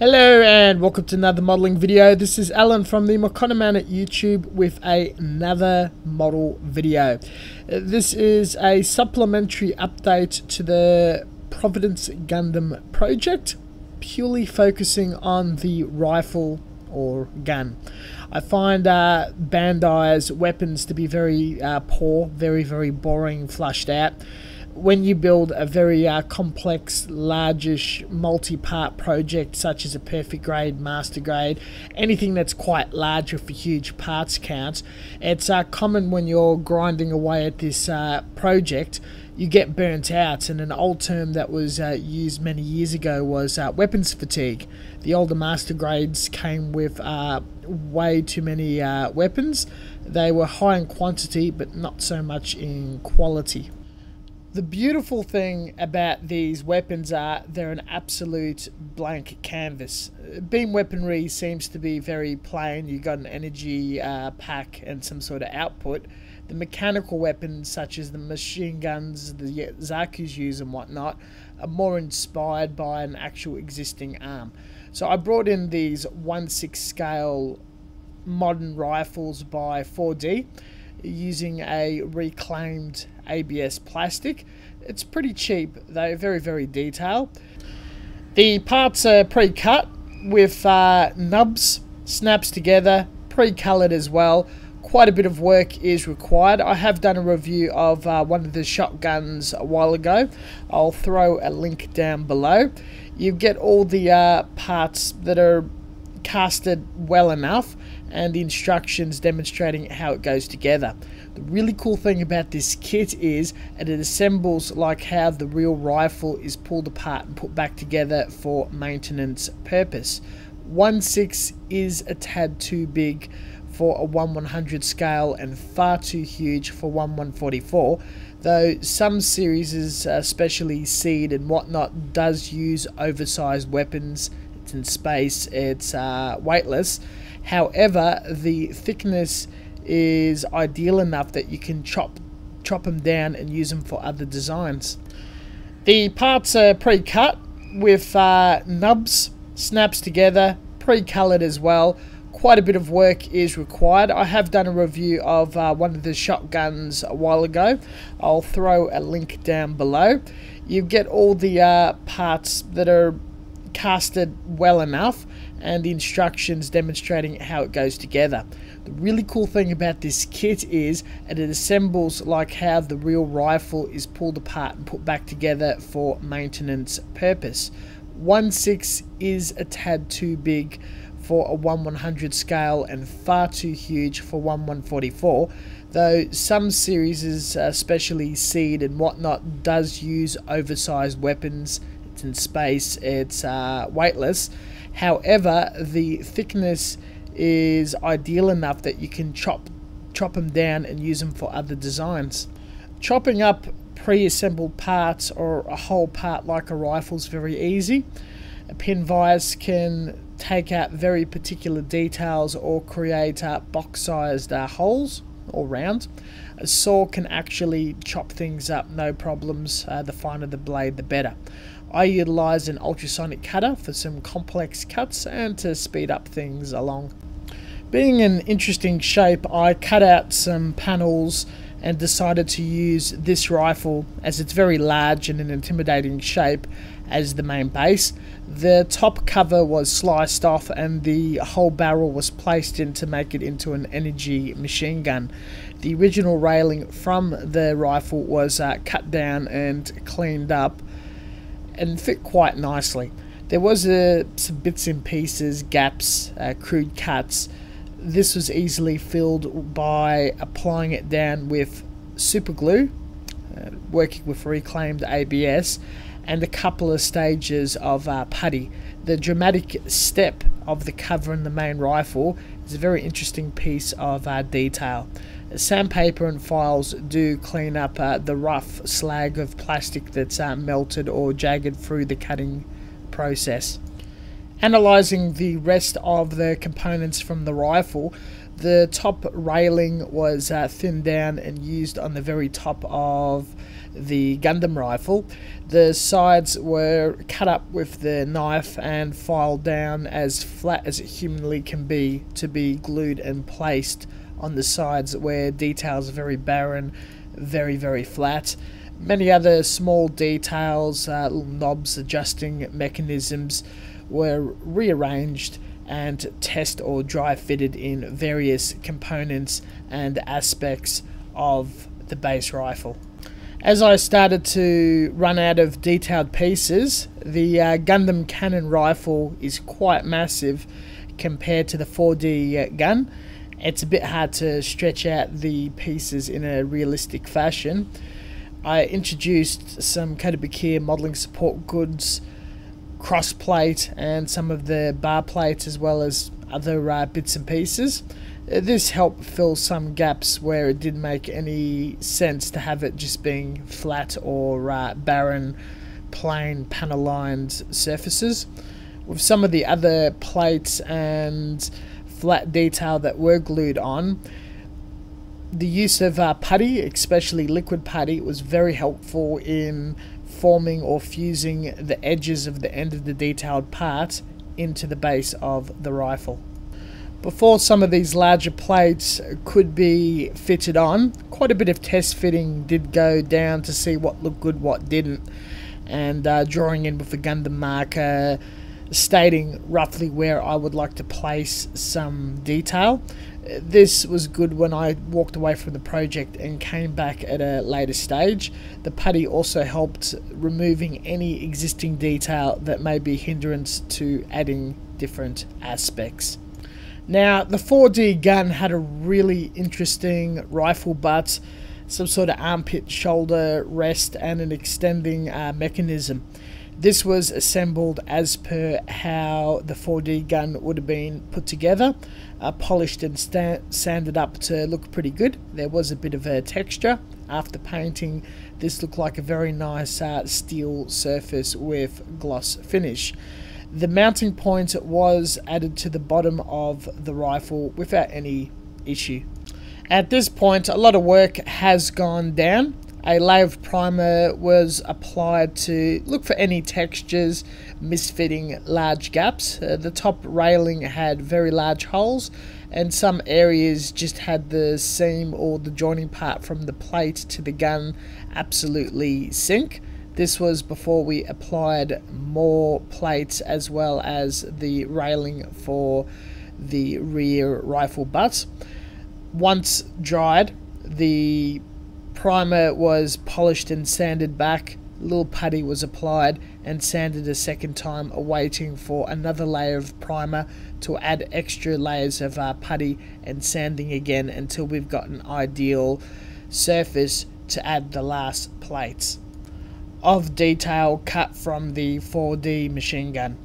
Hello and welcome to another modelling video. This is Alan from the Makona Man at YouTube with another model video. This is a supplementary update to the Providence Gundam project, purely focusing on the rifle or gun. I find Bandai's weapons to be very poor, very boring, flushed out. When you build a very complex, largish, multi-part project such as a perfect grade, master grade, anything that's quite large with a huge parts count, it's common when you're grinding away at this project, you get burnt out. And an old term that was used many years ago was weapons fatigue. The older master grades came with way too many weapons. They were high in quantity but not so much in quality. The beautiful thing about these weapons are they're an absolute blank canvas. Beam weaponry seems to be very plain. You've got an energy pack and some sort of output. The mechanical weapons such as the machine guns the Zaku's use and whatnot are more inspired by an actual existing arm. So I brought in these 1/6 scale modern rifles by 4D using a reclaimed ABS plastic. It's pretty cheap though, very detailed. The parts are pre-cut with nubs, snaps together, pre-colored as well. Quite a bit of work is required. I have done a review of one of the shotguns a while ago. I'll throw a link down below. You get all the parts that are casted well enough and the instructions demonstrating how it goes together. The really cool thing about this kit is that it assembles like how the real rifle is pulled apart and put back together for maintenance purpose. 1/6 is a tad too big for a 1/100 scale and far too huge for 1/144, though some series, especially Seed and whatnot, does use oversized weapons. It's in space, it's weightless. However, the thickness is ideal enough that you can chop them down and use them for other designs. The parts are pre-cut with nubs, snaps together, pre-colored as well. Quite a bit of work is required. I have done a review of one of the shotguns a while ago. I'll throw a link down below. You get all the parts that are casted well enough and the instructions demonstrating how it goes together. The really cool thing about this kit is that it assembles like how the real rifle is pulled apart and put back together for maintenance purpose. 1/6 is a tad too big for a 1/100 scale and far too huge for 1/144, though some series, especially Seed and whatnot, does use oversized weapons. It's in space, it's weightless. However, the thickness is ideal enough that you can chop them down and use them for other designs. Chopping up pre-assembled parts or a whole part like a rifle is very easy. A pin vise can take out very particular details or create box-sized holes all round. A saw can actually chop things up, no problems. The finer the blade, the better. I utilise an ultrasonic cutter for some complex cuts and to speed up things along. Being an interesting shape, I cut out some panels and decided to use this rifle, as it's very large and an intimidating shape, as the main base. The top cover was sliced off and the whole barrel was placed in to make it into an energy machine gun. The original railing from the rifle was cut down and cleaned up and fit quite nicely. There was some bits and pieces, gaps, crude cuts. This was easily filled by applying it down with super glue, working with reclaimed ABS, and a couple of stages of putty. The dramatic step of the cover in the main rifle is a very interesting piece of detail. Sandpaper and files do clean up the rough slag of plastic that's melted or jagged through the cutting process. Analysing the rest of the components from the rifle, the top railing was thinned down and used on the very top of the Gundam rifle. The sides were cut up with the knife and filed down as flat as it humanly can be to be glued and placed on the sides where details are very barren, very flat. Many other small details, little knobs, adjusting mechanisms were rearranged and test or dry fitted in various components and aspects of the base rifle. As I started to run out of detailed pieces, the Gundam cannon rifle is quite massive compared to the 4D gun. It's a bit hard to stretch out the pieces in a realistic fashion. I introduced some Kitbashing modelling support goods, cross plate and some of the bar plates, as well as other bits and pieces. This helped fill some gaps where it didn't make any sense to have it just being flat or barren, plain panel-lined surfaces. With some of the other plates and flat detail that were glued on, the use of putty, especially liquid putty, was very helpful in forming or fusing the edges of the end of the detailed part into the base of the rifle. Before some of these larger plates could be fitted on, quite a bit of test fitting did go down to see what looked good, what didn't, and drawing in with the Gundam marker, stating roughly where I would like to place some detail. This was good when I walked away from the project and came back at a later stage. The putty also helped removing any existing detail that may be a hindrance to adding different aspects. Now, the 4D gun had a really interesting rifle butt, some sort of armpit shoulder rest and an extending mechanism. This was assembled as per how the 4D gun would have been put together, polished and sanded up to look pretty good. There was a bit of a texture. After painting, this looked like a very nice steel surface with gloss finish. The mounting point was added to the bottom of the rifle without any issue. At this point, a lot of work has gone down. A layer of primer was applied to look for any textures, misfitting large gaps. The top railing had very large holes, and some areas just had the seam or the joining part from the plate to the gun absolutely sink. This was before we applied more plates as well as the railing for the rear rifle butt. Once dried, the primer was polished and sanded back, a little putty was applied and sanded a second time, awaiting for another layer of primer to add extra layers of putty and sanding again until we've got an ideal surface to add the last plates of detail cut from the 4D machine gun.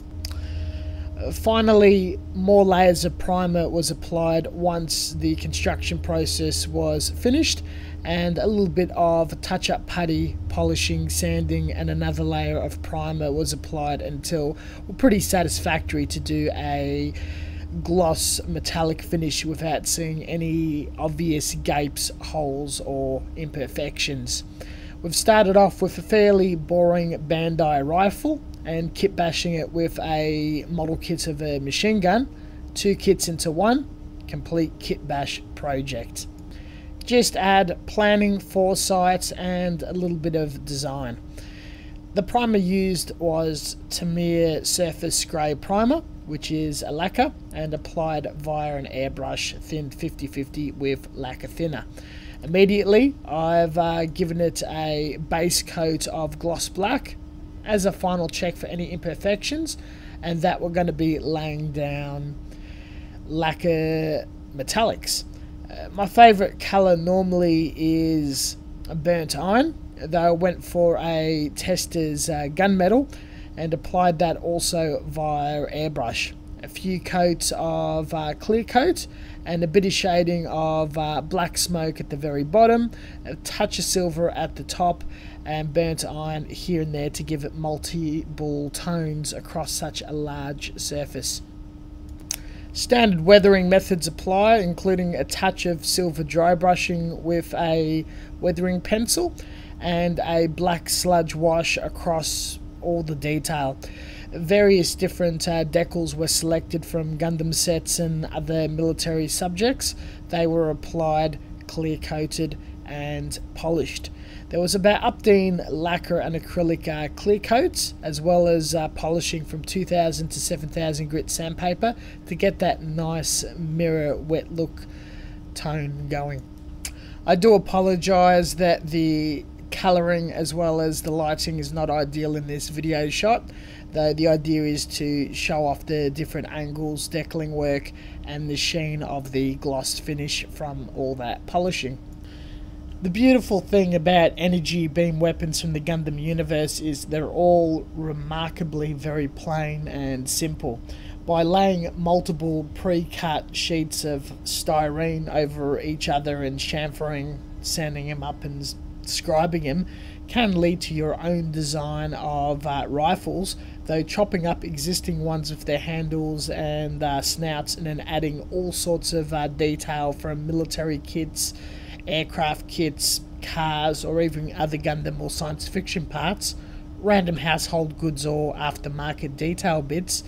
Finally, more layers of primer was applied once the construction process was finished, and a little bit of touch-up putty, polishing, sanding and another layer of primer was applied until we're pretty satisfactory to do a gloss metallic finish without seeing any obvious gapes, holes or imperfections. We've started off with a fairly boring Bandai rifle and kitbashing it with a model kit of a machine gun, 2 kits into one, complete kitbash project. Just add planning, foresight and a little bit of design. The primer used was Tamiya Surface Grey Primer, which is a lacquer, and applied via an airbrush thinned 50-50 with lacquer thinner. Immediately I've given it a base coat of gloss black as a final check for any imperfections, and that we're going to be laying down lacquer metallics. My favourite colour normally is a burnt iron, though I went for a tester's gunmetal and applied that also via airbrush. a few coats of clear coat, and a bit of shading of black smoke at the very bottom, a touch of silver at the top, and burnt iron here and there to give it multiple tones across such a large surface. Standard weathering methods apply, including a touch of silver dry brushing with a weathering pencil and a black sludge wash across all the detail. Various different decals were selected from Gundam sets and other military subjects. They were applied, clear coated and polished. There was about updating lacquer and acrylic clear coats, as well as polishing from 2000 to 7000 grit sandpaper to get that nice mirror wet look tone going. I do apologise that the colouring as well as the lighting is not ideal in this video shot, though the idea is to show off the different angles, decaling work and the sheen of the glossed finish from all that polishing. The beautiful thing about energy beam weapons from the Gundam universe is they're all remarkably very plain and simple. By laying multiple pre-cut sheets of styrene over each other and chamfering, sanding them up and scribing them can lead to your own design of rifles, though chopping up existing ones with their handles and snouts and then adding all sorts of detail from military kits, aircraft kits, cars, or even other Gundam or science fiction parts, random household goods or aftermarket detail bits,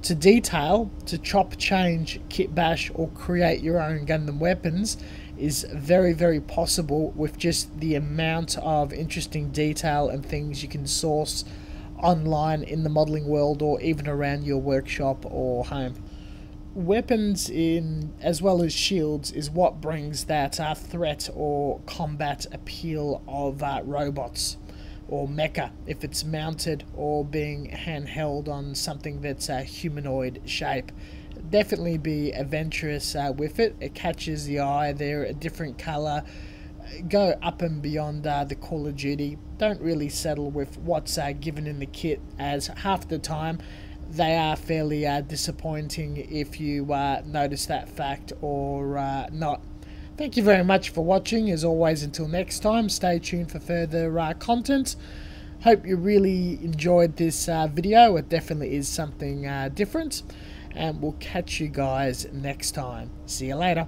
to detail, to chop, change, kit bash or create your own Gundam weapons is very, very possible with just the amount of interesting detail and things you can source online in the modelling world or even around your workshop or home. Weapons as well as shields is what brings that threat or combat appeal of robots or mecha, if it's mounted or being handheld on something that's a humanoid shape. Definitely be adventurous with it. It catches the eye. They're a different colour. Go up and beyond the Call of Duty. Don't really settle with what's given in the kit, as half the time they are fairly disappointing if you notice that fact or not. Thank you very much for watching. As always, until next time, stay tuned for further content. Hope you really enjoyed this video. It definitely is something different, and we'll catch you guys next time. See you later.